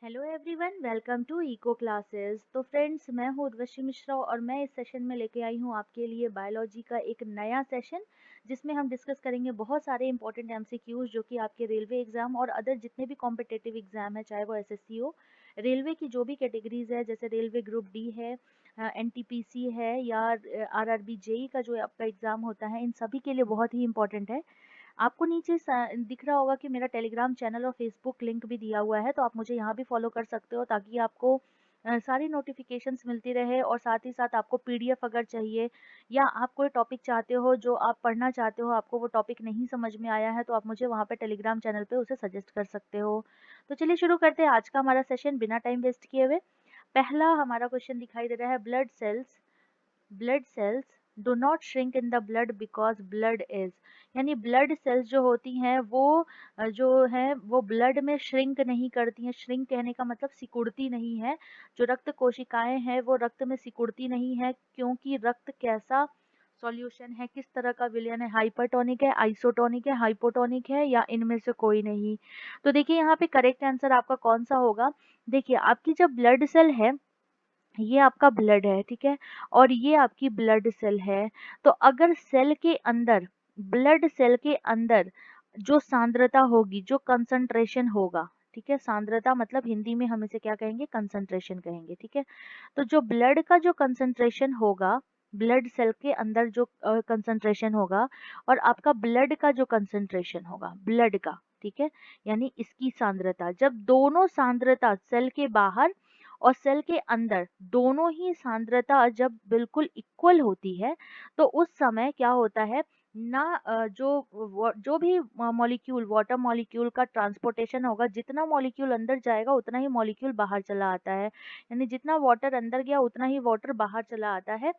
Hello everyone, welcome to Eco Classes. तो friends, मैं हूँ उर्वशी मिश्रा और मैं इस सेशन में लेके आई हूँ आपके लिए बायोलॉजी का एक नया सेशन, जिसमें हम डिस्कस करेंगे बहुत सारे इंपॉर्टेंट एमसीक्यूज जो कि आपके रेलवे एग्जाम और अदर जितने भी कॉम्पिटेटिव एग्जाम है, चाहे वो एसएससी हो, रेलवे की जो भी कैटेगरीज है, जैसे रेलवे ग्रुप डी है, एनटीपीसी है, या आरआरबी जेई का जो आपका एग्जाम होता है, इन सभी के लिए बहुत ही इंपॉर्टेंट है। आपको नीचे दिख रहा होगा कि मेरा टेलीग्राम चैनल और फेसबुक लिंक भी दिया हुआ है, तो आप मुझे यहाँ भी फॉलो कर सकते हो, ताकि आपको सारी नोटिफिकेशंस मिलती रहे। और साथ ही साथ आपको पीडीएफ अगर चाहिए, या आप कोई टॉपिक चाहते हो जो आप पढ़ना चाहते हो, आपको वो टॉपिक नहीं समझ में आया है, तो आप मुझे वहाँ पे टेलीग्राम चैनल पे उसे सजेस्ट कर सकते हो। तो चलिए शुरू करते हैं आज का हमारा सेशन बिना टाइम वेस्ट किए हुए। पहला हमारा क्वेश्चन दिखाई दे रहा है, blood cells do not shrink in the blood because blood is, यानी ब्लड सेल्स जो होती हैं वो जो है वो ब्लड में श्रिंक नहीं करती हैं। श्रिंक कहने का मतलब सिकुड़ती नहीं है। जो रक्त कोशिकाएं हैं वो रक्त में सिकुड़ती नहीं है, क्योंकि रक्त कैसा सॉल्यूशन है, किस तरह का विलयन है, हाइपरटोनिक है, आइसोटोनिक है, हाइपोटोनिक है, या इनमें से कोई नहीं। तो देखिए यहाँ पे करेक्ट आंसर आपका कौन सा होगा। देखिए, आपकी जब ब्लड सेल है, ये आपका ब्लड है, ठीक है, और ये आपकी ब्लड सेल है। तो अगर सेल के अंदर, ब्लड सेल के अंदर जो सांद्रता होगी, जो कंसंट्रेशन होगा, ठीक है, सांद्रता मतलब हिंदी में हम इसे क्या कहेंगे, कंसंट्रेशन कहेंगे, ठीक है। तो जो ब्लड का जो कंसंट्रेशन होगा, ब्लड सेल के अंदर जो कंसंट्रेशन होगा, और आपका ब्लड का जो कंसंट्रेशन होगा, ब्लड का, ठीक है, यानी इसकी सांद्रता, जब दोनों सांद्रता सेल के बाहर और सेल के अंदर दोनों ही सांद्रता जब बिल्कुल इक्वल होती है, तो उस समय क्या होता है ना, जो भी मॉलिक्यूल, वाटर मॉलिक्यूल का ट्रांसपोर्टेशन होगा, जितना मॉलिक्यूल अंदर जाएगा उतना ही मॉलिक्यूल बाहर चला आता है, यानी जितना वाटर अंदर गया उतना ही वाटर बाहर चला आता है।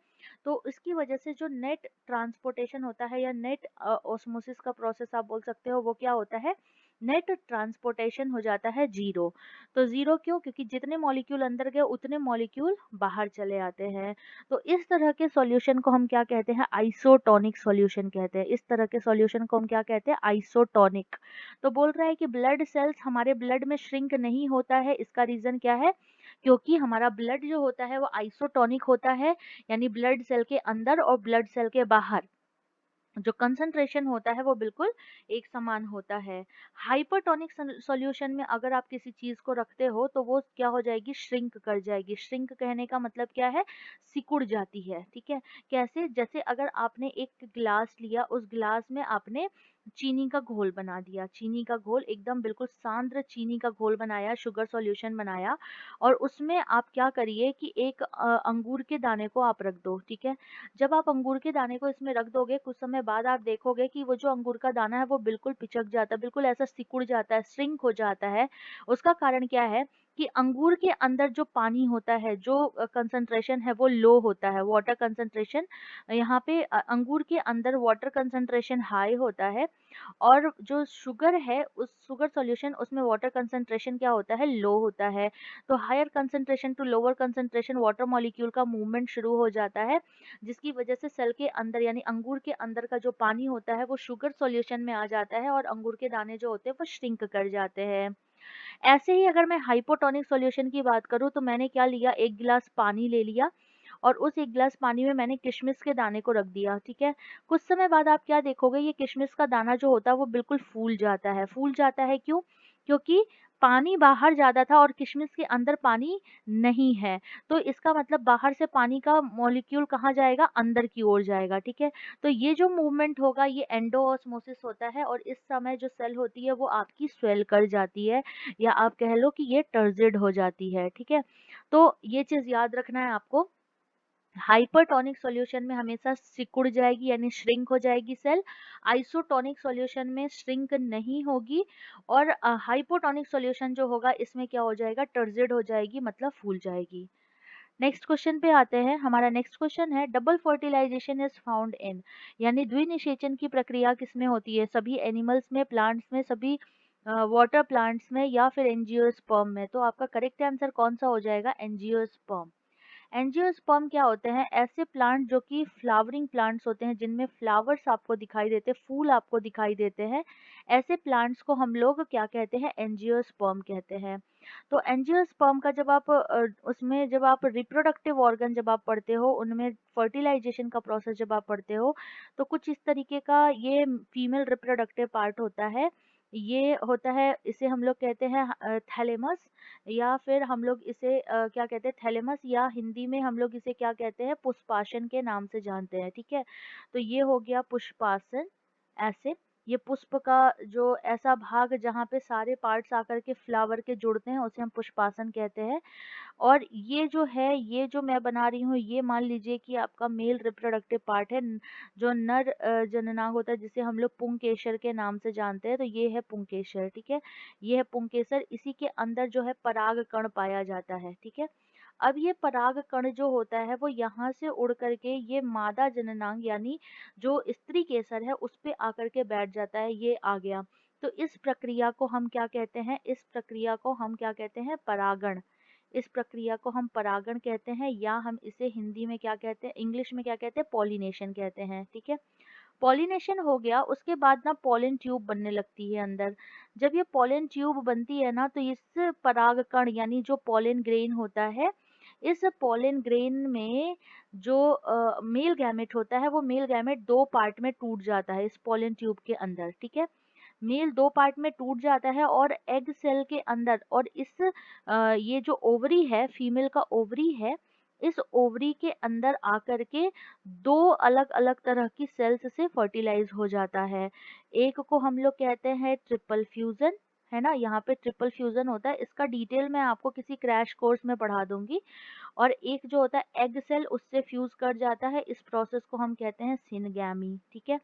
तो इसकी वजह से जो नेट ट्रांसपोर्टेशन होता है, या नेट ऑस्मोसिस का प्रोसेस आप बोल सकते हो, वो क्या होता है, नेट ट्रांसपोर्टेशन हो जाता है जीरो। तो जीरो क्यों, क्योंकि जितने मॉलिक्यूल अंदर गए उतने मॉलिक्यूल बाहर चले आते हैं। तो इस तरह के सॉल्यूशन को हम क्या कहते हैं, आइसोटोनिक सॉल्यूशन कहते हैं। इस तरह के सॉल्यूशन को हम क्या कहते हैं, आइसोटोनिक। तो बोल रहा है कि ब्लड सेल्स हमारे ब्लड में श्रिंक नहीं होता है, इसका रीजन क्या है, क्योंकि हमारा ब्लड जो होता है वो आइसोटोनिक होता है, यानी ब्लड सेल के अंदर और ब्लड सेल के बाहर जो कंसंट्रेशन होता है वो बिल्कुल एक समान होता है। हाइपरटोनिक सॉल्यूशन में अगर आप किसी चीज को रखते हो तो वो क्या हो जाएगी, श्रिंक कर जाएगी। श्रिंक कहने का मतलब क्या है, सिकुड़ जाती है, ठीक है। कैसे, जैसे अगर आपने एक ग्लास लिया, उस ग्लास में आपने चीनी का घोल बना दिया, चीनी का घोल एकदम बिल्कुल सांद्र चीनी का घोल बनाया, शुगर सॉल्यूशन बनाया, और उसमें आप क्या करिए कि एक अंगूर के दाने को आप रख दो, ठीक है। जब आप अंगूर के दाने को इसमें रख दोगे, कुछ समय बाद आप देखोगे कि वो जो अंगूर का दाना है वो बिल्कुल पिचक जाता है, बिल्कुल ऐसा सिकुड़ जाता है, श्रिंक हो जाता है। उसका कारण क्या है कि अंगूर के अंदर जो पानी होता है, जो कंसंट्रेशन है वो लो होता है, वाटर कंसंट्रेशन। यहाँ पे अंगूर के अंदर वाटर कंसंट्रेशन हाई होता है, और जो शुगर है, उस शुगर सॉल्यूशन, उसमें वाटर कंसंट्रेशन क्या होता है, लो होता है। तो higher concentration to lower concentration water molecule का मूवमेंट शुरू हो जाता है, जिसकी वजह से सेल के अंदर, यानी अंगूर के अंदर का जो पानी होता है वो शुगर सॉल्यूशन में आ जाता है, और अंगूर के दाने जो होते हैं वो श्रिंक कर जाते हैं। ऐसे ही अगर मैं हाइपोटोनिक सॉल्यूशन की बात करूँ, तो मैंने क्या लिया, एक गिलास पानी ले लिया, और उस एक गिलास पानी में मैंने किशमिश के दाने को रख दिया, ठीक है। कुछ समय बाद आप क्या देखोगे, ये किशमिश का दाना जो होता है वो बिल्कुल फूल जाता है। फूल जाता है क्यों, क्योंकि पानी बाहर ज्यादा था और किशमिश के अंदर पानी नहीं है। तो इसका मतलब बाहर से पानी का मॉलिक्यूल कहाँ जाएगा, अंदर की ओर जाएगा, ठीक है। तो ये जो मूवमेंट होगा ये एंडोऑस्मोसिस होता है, और इस समय जो सेल होती है वो आपकी स्वेल कर जाती है, या आप कह लो कि ये टर्जिड हो जाती है, ठीक है। तो ये चीज याद रखना है आपको। हाइपरटोनिक सॉल्यूशन में हमेशा सिकुड़ जाएगी, यानी श्रिंक हो जाएगी सेल। आइसोटोनिक सॉल्यूशन में श्रिंक नहीं होगी, और हाइपोटोनिक सॉल्यूशन जो होगा इसमें क्या हो जाएगा, टर्जिड हो जाएगी, मतलब फूल जाएगी। नेक्स्ट क्वेश्चन पे आते हैं। हमारा नेक्स्ट क्वेश्चन है, double fertilization is found in, यानी द्विनिषेचन की प्रक्रिया किसमें होती है, सभी एनिमल्स में, प्लांट्स में, सभी वाटर प्लांट्स में, या फिर एंजियोस्पर्म में। तो आपका करेक्ट आंसर कौन सा हो जाएगा, एंजियोस्पर्म। एंजियोस्पर्म क्या होते हैं? ऐसे प्लांट जो कि फ्लावरिंग प्लांट्स होते हैं, जिनमें फ्लावर्स आपको दिखाई देते हैं, फूल आपको दिखाई देते हैं। ऐसे प्लांट्स को हम लोग क्या कहते हैं? एंजियोस्पर्म कहते हैं। तो एंजियोस्पर्म का जब आप उसमें जब आप रिप्रोडक्टिव ऑर्गन जब आप पढ़ते हो, उनमें फर्टिलाइजेशन का प्रोसेस जब आप पढ़ते हो, तो कुछ इस तरीके का ये फीमेल रिप्रोडक्टिव पार्ट होता है। ये होता है, इसे हम लोग कहते हैं थैलेमस, या फिर हम लोग इसे क्या कहते हैं? थैलेमस, या हिंदी में हम लोग इसे क्या कहते हैं? पुष्पासन के नाम से जानते हैं, ठीक है? तो ये हो गया पुष्पासन। ऐसे ये पुष्प का जो ऐसा भाग जहाँ पे सारे पार्ट्स आकर के फ्लावर के जुड़ते हैं, उसे हम पुष्पासन कहते हैं। और ये जो है, ये जो मैं बना रही हूँ, ये मान लीजिए कि आपका मेल रिप्रोडक्टिव पार्ट है, जो नर जननांग होता है, जिसे हम लोग पुंकेसर के नाम से जानते हैं। तो ये है पुंकेसर, ठीक है? ये है पुंकेसर। इसी के अंदर जो है पराग कण पाया जाता है, ठीक है? अब ये पराग कण जो होता है, वो यहाँ से उड़ करके ये मादा जननांग यानी जो स्त्री केसर है, उस पे आकर के बैठ जाता है। ये आ गया। तो इस प्रक्रिया को हम क्या कहते हैं? इस प्रक्रिया को हम क्या कहते हैं? परागण। इस प्रक्रिया को हम परागण कहते हैं, या हम इसे हिंदी में क्या कहते हैं? इंग्लिश में क्या कहते हैं? पॉलिनेशन कहते हैं, ठीक है? पॉलिनेशन हो गया, उसके बाद ना पॉलन ट्यूब बनने लगती है अंदर। जब ये पॉलन ट्यूब बनती है ना, तो इस परागकण यानी जो पॉलन ग्रेन होता है, इस पॉलन ग्रेन में जो मेल गैमेट होता है, वो मेल गैमेट दो पार्ट में टूट जाता है इस पॉलन ट्यूब के अंदर, ठीक है? मेल दो पार्ट में टूट जाता है, और एग सेल के अंदर, और इस ये जो ओवरी है, फीमेल का ओवरी है, इस ओवरी के अंदर आकर के दो अलग अलग तरह की सेल्स से फर्टिलाइज हो जाता है। एक को हम लोग कहते हैं ट्रिपल फ्यूजन, है ना? यहाँ पे ट्रिपल फ्यूजन होता है, इसका डिटेल मैं आपको किसी क्रैश कोर्स में पढ़ा दूंगी। और एक जो होता है एग सेल, उससे फ्यूज कर जाता है, इस प्रोसेस को हम कहते हैं सिनगैमी, ठीक है?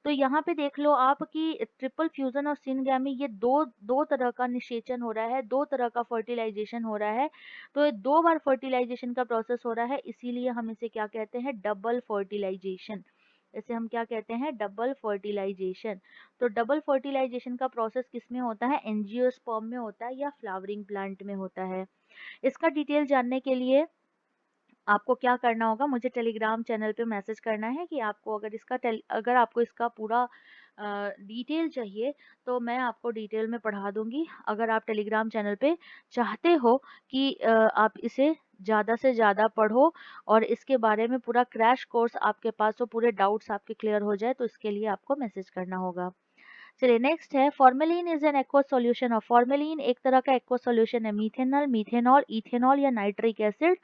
तो यहाँ पे देख लो आप कि ट्रिपल फ्यूजन और सिनगैमी, ये दो दो तरह का निषेचन हो रहा है, दो तरह का फर्टिलाइजेशन हो रहा है। तो ये दो बार फर्टिलाइजेशन का प्रोसेस हो रहा है, इसीलिए हम इसे क्या कहते हैं? Double fertilization. इसे हम क्या कहते हैं? Double fertilization. तो डबल फर्टिलाइजेशन का प्रोसेस किस में होता है? एंजियोस्पर्म में होता है, या फ्लावरिंग प्लांट में होता है। इसका डिटेल जानने के लिए आपको क्या करना होगा? मुझे टेलीग्राम चैनल पे मैसेज करना है कि आपको अगर आपको इसका पूरा डिटेल चाहिए, तो मैं आपको डिटेल में पढ़ा दूंगी। अगर आप टेलीग्राम चैनल पे चाहते हो कि आप इसे ज़्यादा से ज़्यादा पढ़ो, और इसके बारे में पूरा क्रैश कोर्स आपके पास हो, पूरे डाउट्स आपके क्लियर हो जाए, तो इसके लिए आपको मैसेज करना होगा। चलिए, नेक्स्ट है formalin is an aqua solution of. Formalin एक तरह का एक्वा सॉल्यूशन है मीथेनॉल, मिथेनॉल, इथेनॉल या नाइट्रिक एसिड।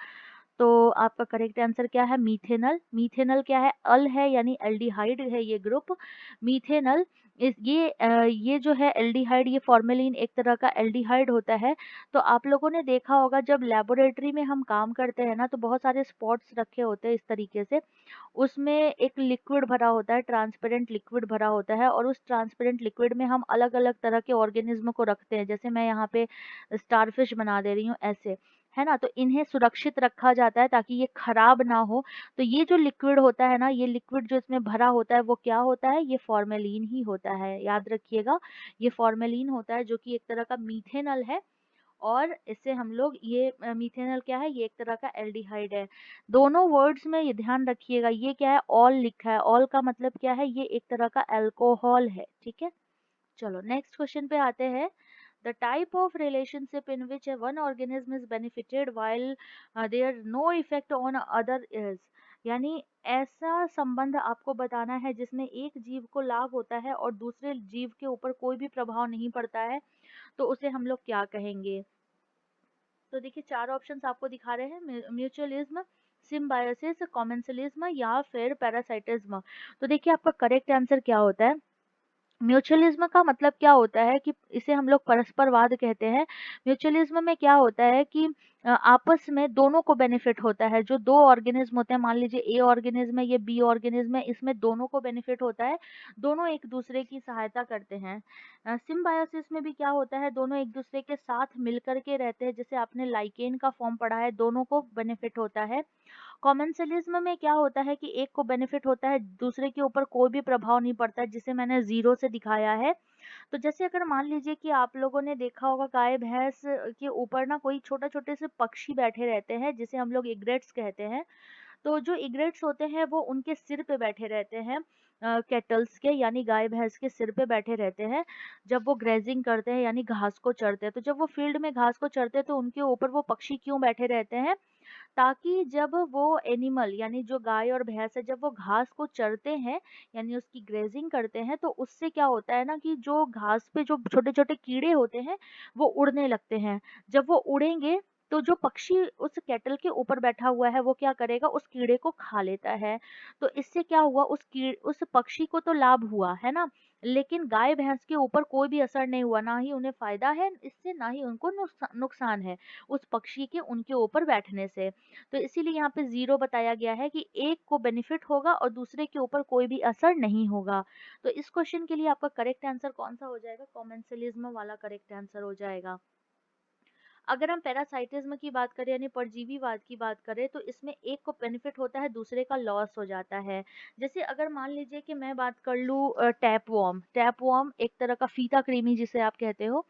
तो आपका करेक्ट आंसर क्या है? मीथेनल। मीथेनल क्या है? अल है, यानी एल्डिहाइड है ये ग्रुप। मीथेनल ये जो है एल्डिहाइड, ये फॉर्मेलिन एक तरह का एल्डिहाइड होता है। तो आप लोगों ने देखा होगा, जब लेबोरेटरी में हम काम करते हैं ना, तो बहुत सारे स्पॉट्स रखे होते हैं इस तरीके से। उसमें एक लिक्विड भरा होता है, ट्रांसपेरेंट लिक्विड भरा होता है, और उस ट्रांसपेरेंट लिक्विड में हम अलग अलग तरह के ऑर्गेनिज्म को रखते हैं। जैसे मैं यहाँ पे स्टारफिश बना दे रही हूँ, ऐसे, है ना? तो इन्हें सुरक्षित रखा जाता है ताकि ये खराब ना हो। तो ये जो लिक्विड होता है ना, ये लिक्विड जो इसमें भरा होता है, वो क्या होता है? ये फॉर्मेलिन ही होता है, याद रखिएगा। ये फॉर्मेलिन होता है, जो कि एक तरह का मीथेनल है। और इससे हम लोग ये मीथेनल क्या है? ये एक तरह का एल्डिहाइड है। दोनों वर्ड्स में ये ध्यान रखिएगा, ये क्या है? ऑल लिखा है। ऑल का मतलब क्या है? ये एक तरह का अल्कोहल है, ठीक है? चलो, नेक्स्ट क्वेश्चन पे आते हैं। The type of relationship in which one organism is benefited while there no effect on other is, यानी ऐसा संबंध आपको बताना है जिसमें एक जीव को लाभ होता है और दूसरे जीव के ऊपर कोई भी प्रभाव नहीं पड़ता है, तो उसे हम लोग क्या कहेंगे? तो देखिए, चार ऑप्शंस आपको दिखा रहे हैं, म्यूचुअलिज्म, सिम्बायोसिस, कॉमेंसलिज्म, या फिर पैरासाइटिज्म। तो देखिए, आपका करेक्ट आंसर क्या होता है? म्यूचुअलिज्म का मतलब क्या होता है कि इसे हम लोग परस्परवाद कहते हैं। म्यूचुअलिज्म में क्या होता है कि आपस में दोनों को बेनिफिट होता है। जो दो ऑर्गेनिज्म होते हैं, मान लीजिए ए ऑर्गेनिज्म है, ये बी ऑर्गेनिज्म है, इसमें दोनों को बेनिफिट होता है, दोनों एक दूसरे की सहायता करते हैं। सिम्बायोसिस में भी क्या होता है? दोनों एक दूसरे के साथ मिलकर के रहते हैं, जैसे आपने लाइकेन का फॉर्म पढ़ा है, दोनों को बेनिफिट होता है। कॉमेंसलिज्म में क्या होता है कि एक को बेनिफिट होता है, दूसरे के ऊपर कोई भी प्रभाव नहीं पड़ता है, जिसे मैंने ज़ीरो से दिखाया है। तो जैसे अगर मान लीजिए कि आप लोगों ने देखा होगा गाय भैंस के ऊपर ना कोई छोटे-छोटे से पक्षी बैठे रहते हैं, जिसे हम लोग इग्रेट्स कहते हैं। तो जो इग्रेट्स होते हैं वो उनके सिर पे बैठे रहते हैं, कैटल्स के यानी गाय भैंस के सिर पे बैठे रहते हैं जब वो ग्रेजिंग करते हैं यानी घास को चरते हैं। तो जब वो फील्ड में घास को चरते हैं तो उनके ऊपर वो पक्षी क्यों बैठे रहते हैं, ताकि जब वो एनिमल यानी जो गाय और भैंस है जब वो घास को चरते हैं यानी उसकी ग्रेजिंग करते हैं, तो उससे क्या होता है ना कि जो घास पे जो छोटे छोटे कीड़े होते हैं वो उड़ने लगते हैं। जब वो उड़ेंगे तो जो पक्षी उस कैटल के ऊपर बैठा हुआ है वो क्या करेगा, उस कीड़े को खा लेता है। तो इससे क्या हुआ, उस पक्षी को तो लाभ हुआ है ना, लेकिन गाय भैंस के ऊपर कोई भी असर नहीं हुआ, ना ही उन्हें फायदा है इससे, ना ही उनको नुकसान है उस पक्षी के उनके ऊपर बैठने से। तो इसीलिए यहाँ पे ज़ीरो बताया गया है कि एक को बेनिफिट होगा और दूसरे के ऊपर कोई भी असर नहीं होगा। तो इस क्वेश्चन के लिए आपका करेक्ट आंसर कौन-सा हो जाएगा? कॉमेंसलिज्म वाला करेक्ट आंसर हो जाएगा। अगर हम पैरासाइटिज्म की बात करें यानी परजीवीवाद की बात करें, तो इसमें एक को बेनिफिट होता है, दूसरे का लॉस हो जाता है। जैसे अगर मान लीजिए कि मैं बात कर लूँ टैपवर्म एक तरह का फीता कृमि जिसे आप कहते हो।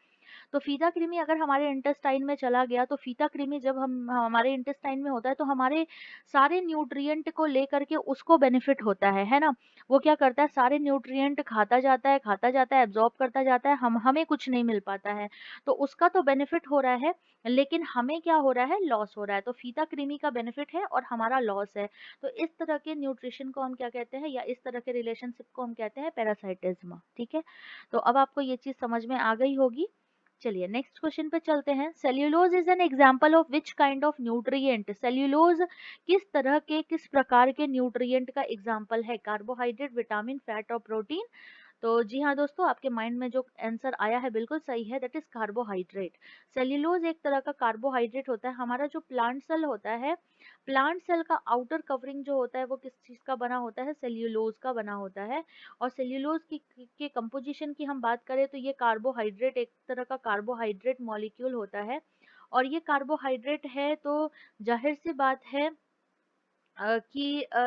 तो फीता कृमि अगर हमारे इंटेस्टाइन में चला गया, तो फीता कृमि जब हम हमारे इंटेस्टाइन में होता है तो हमारे सारे न्यूट्रिएंट को लेकर के उसको बेनिफिट होता है ना। वो क्या करता है, सारे न्यूट्रिएंट खाता जाता है, एब्जॉर्ब करता जाता है, हमें कुछ नहीं मिल पाता है। तो उसका तो बेनिफिट हो रहा है, लेकिन हमें क्या हो रहा है, लॉस हो रहा है। तो फीता कृमि का बेनिफिट है और हमारा लॉस है। तो इस तरह के न्यूट्रिशन को हम क्या कहते हैं, या इस तरह के रिलेशनशिप को हम कहते हैं पैरासाइटिज्म। ठीक है, तो अब आपको ये चीज समझ में आ गई होगी। चलिए नेक्स्ट क्वेश्चन पे चलते हैं। Cellulose is an example of which kind of nutrient? Cellulose किस प्रकार के न्यूट्रिएंट का एग्जांपल है? कार्बोहाइड्रेट, विटामिन, फैट और प्रोटीन? तो जी हाँ दोस्तों, आपके माइंड में जो आंसर आया है बिल्कुल सही है, दैट इज कार्बोहाइड्रेट। सेल्यूलोज एक तरह का कार्बोहाइड्रेट होता है। हमारा जो प्लांट सेल होता है, प्लांट सेल का आउटर कवरिंग जो होता है वो किस चीज का बना होता है, सेल्यूलोज का बना होता है। और सेल्यूलोज की के कंपोजिशन की हम बात करें तो ये कार्बोहाइड्रेट एक तरह का कार्बोहाइड्रेट मॉलिक्यूल होता है। और ये कार्बोहाइड्रेट है तो जाहिर सी बात है कि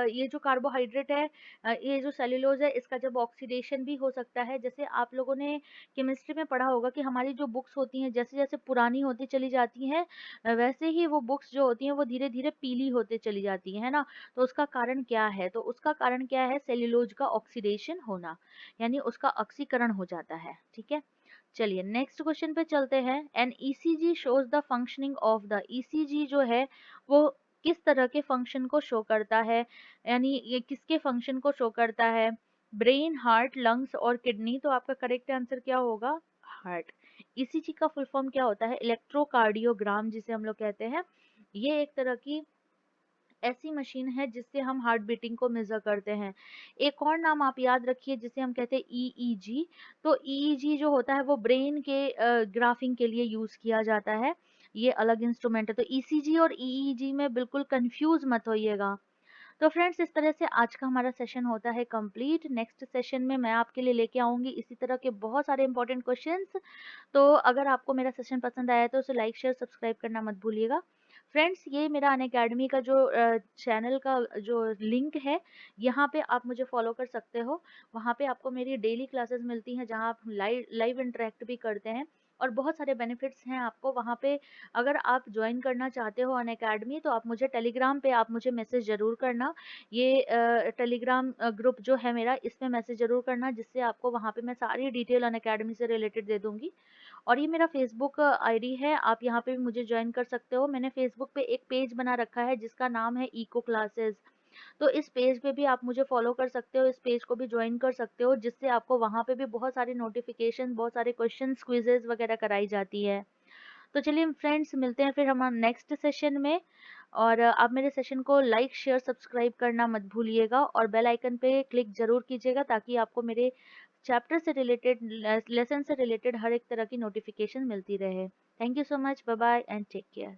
ये जो कार्बोहाइड्रेट है, ये जो सेल्यूलोज है, इसका जब ऑक्सीडेशन भी हो सकता है। जैसे आप लोगों ने केमिस्ट्री में पढ़ा होगा कि हमारी जो बुक्स होती हैं जैसे जैसे पुरानी होती चली जाती हैं, वैसे ही वो बुक्स जो होती हैं वो धीरे धीरे पीली होते चली जाती है ना। तो उसका कारण क्या है, तो उसका कारण क्या है, सेल्यूलोज का ऑक्सीडेशन होना, यानी उसका ऑक्सीकरण हो जाता है। ठीक है, चलिए नेक्स्ट क्वेश्चन पे चलते हैं। An ECG shows the functioning of the, ECG जो है वो किस तरह के फंक्शन को शो करता है, यानी ये किसके फंक्शन को शो करता है? ब्रेन, हार्ट, लंग्स और किडनी। तो आपका करेक्ट आंसर क्या होगा? हार्ट। ईसीजी का फुल फॉर्म क्या होता है? इलेक्ट्रोकार्डियोग्राम जिसे हम लोग कहते हैं। ये एक तरह की ऐसी मशीन है जिससे हम हार्ट बीटिंग को मेजर करते हैं। एक और नाम आप याद रखिए जिसे हम कहते हैं ईईजी। तो ईईजी जो होता है वो ब्रेन के ग्राफिंग के लिए यूज किया जाता है। ये अलग इंस्ट्रूमेंट है। तो ईसीजी और ईईजी में बिल्कुल कंफ्यूज मत होइएगा। तो फ्रेंड्स, इस तरह से आज का हमारा सेशन होता है कंप्लीट। नेक्स्ट सेशन में मैं आपके लिए लेके आऊंगी इसी तरह के बहुत सारे इंपॉर्टेंट क्वेश्चंस। तो अगर आपको मेरा सेशन पसंद आया तो उसे लाइक शेयर सब्सक्राइब करना मत भूलिएगा। फ्रेंड्स, ये मेरा अनअकैडमी का जो चैनल का जो लिंक है, यहाँ पे आप मुझे फॉलो कर सकते हो। वहाँ पे आपको मेरी डेली क्लासेस मिलती हैं जहाँ आप लाइव लाइव इंटरेक्ट भी करते हैं, और बहुत सारे बेनिफिट्स हैं आपको वहाँ पे। अगर आप ज्वाइन करना चाहते हो अनअकैडमी तो आप मुझे टेलीग्राम पे आप मुझे मैसेज ज़रूर करना। ये टेलीग्राम ग्रुप जो है मेरा, इसमें मैसेज ज़रूर करना, जिससे आपको वहाँ पे मैं सारी डिटेल अनअकैडमी से रिलेटेड दे दूँगी। और ये मेरा फेसबुक आईडी है, आप यहाँ पे भी मुझे ज्वाइन कर सकते हो। मैंने फेसबुक पे एक पेज बना रखा है जिसका नाम है इको क्लासेस। तो इस पेज पे भी आप मुझे फॉलो कर सकते हो, इस पेज को भी ज्वाइन कर सकते हो, जिससे आपको वहाँ पे भी बहुत सारी नोटिफिकेशन, बहुत सारे क्वेश्चन, क्विजेज वगैरह कराई जाती है। तो चलिए फ्रेंड्स, मिलते हैं फिर हमारे नेक्स्ट सेशन में। और आप मेरे सेशन को लाइक शेयर सब्सक्राइब करना मत भूलिएगा, और बेल आइकन पे क्लिक जरूर कीजिएगा ताकि आपको मेरे चैप्टर से रिलेटेड, लेसन से रिलेटेड हर एक तरह की नोटिफिकेशन मिलती रहे। Thank you so much, bye bye and take care.